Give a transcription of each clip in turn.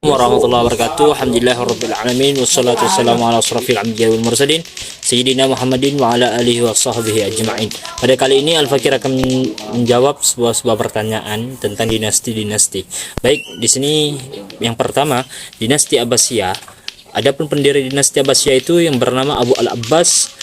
Warahmatullahi wabarakatuh. Alhamdulillahirabbil alamin wassalatu wassalamu ala asrofil anbiya'i wal mursalin sayyidina Muhammadin wa ala alihi wa sahbihi ajma'in. Pada kali ini Al-Fakir akan menjawab sebuah pertanyaan tentang dinasti-dinasti. Baik, di sini yang pertama, dinasti Abbasiyah. Adapun pendiri dinasti Abbasiyah itu yang bernama Abu Al-Abbas,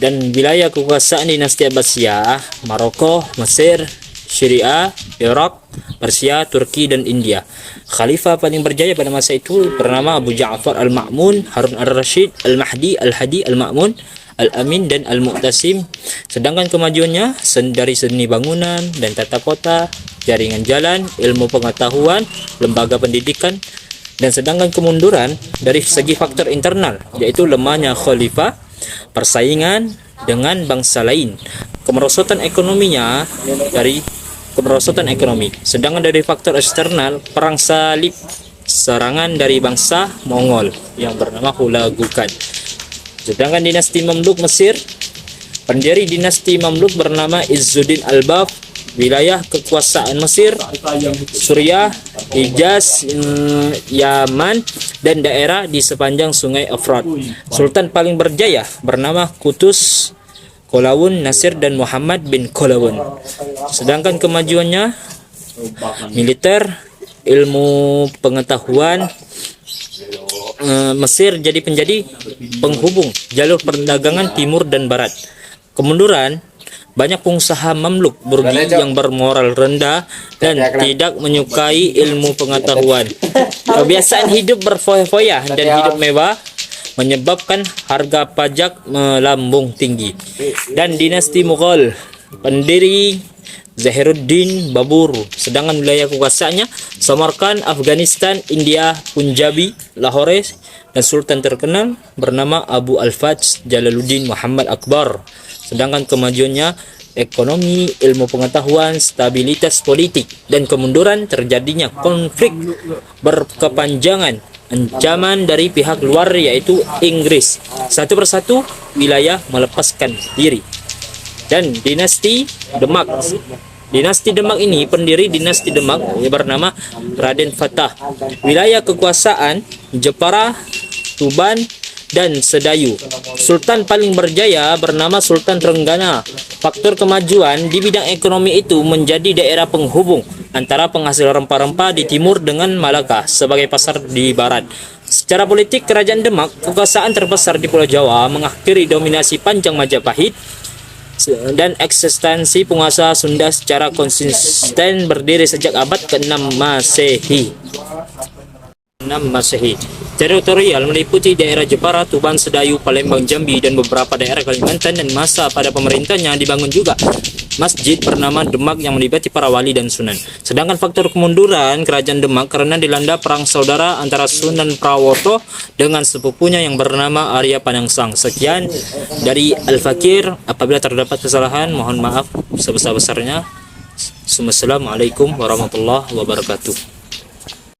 dan wilayah kekuasaan dinasti Abbasiyah Maroko, Mesir, Syria, Irak, Persia, Turki, dan India. Khalifah paling berjaya pada masa itu bernama Abu Ja'far Al-Ma'mun, Harun Al-Rashid, Al-Mahdi, Al-Hadi, Al-Ma'mun, Al-Amin, dan Al-Mu'tasim. Sedangkan kemajuannya dari seni bangunan dan tata kota, jaringan jalan, ilmu pengetahuan, lembaga pendidikan, dan sedangkan kemunduran dari segi faktor internal, yaitu lemahnya khalifah, persaingan dengan bangsa lain, kemerosotan ekonominya sedangkan dari faktor eksternal, perang salib, serangan dari bangsa Mongol yang bernama Hulagukan. Sedangkan dinasti Mamluk Mesir, pendiri dinasti Mamluk bernama Izzuddin Al-Bab, wilayah kekuasaan Mesir, Suriah, Hijaz, Yaman, dan daerah di sepanjang sungai Efrat. Sultan paling berjaya bernama Qutus, Kolawun, Nasir, dan Muhammad bin Kolawun. Sedangkan kemajuannya militer, ilmu pengetahuan, Mesir jadi penghubung jalur perdagangan timur dan barat. Kemunduran, banyak pengusaha Mamluk Burgi yang bermoral rendah dan tidak menyukai ilmu pengetahuan. Kebiasaan hidup berfoya-foya dan hidup mewah menyebabkan harga pajak melambung tinggi. Dan dinasti Mughal, pendiri Zahiruddin Babur, sedangkan wilayah kekuasaannya Samarkand, Afghanistan, India, Punjabi, Lahore, dan sultan terkenal bernama Abu Al-Fajj Jalaluddin Muhammad Akbar. Sedangkan kemajuannya ekonomi, ilmu pengetahuan, stabilitas politik, dan kemunduran terjadinya konflik berkepanjangan, ancaman dari pihak luar yaitu Inggris. Satu persatu wilayah melepaskan diri. Dan dinasti Demak. Dinasti Demak ini, pendiri dinasti Demak bernama Raden Fatah. Wilayah kekuasaan Jepara, Tuban, dan Sedayu. Sultan paling berjaya bernama Sultan Trenggana. Faktor kemajuan di bidang ekonomi itu menjadi daerah penghubung antara penghasil rempah-rempah di timur dengan Malaka sebagai pasar di barat. Secara politik, kerajaan Demak, kekuasaan terbesar di Pulau Jawa, mengakhiri dominasi panjang Majapahit dan eksistensi penguasa Sunda secara konsisten berdiri sejak abad ke-6 Masehi. Teritorial meliputi daerah Jepara, Tuban, Sedayu, Palembang, Jambi, dan beberapa daerah Kalimantan. Dan masa pada pemerintahannya dibangun juga masjid bernama Demak yang melibatkan para wali dan sunan. Sedangkan faktor kemunduran kerajaan Demak karena dilanda perang saudara antara Sunan Prawoto dengan sepupunya yang bernama Arya Panangsang. Sekian dari Al-Fakir. Apabila terdapat kesalahan, mohon maaf sebesar-besarnya. Assalamualaikum warahmatullahi wabarakatuh.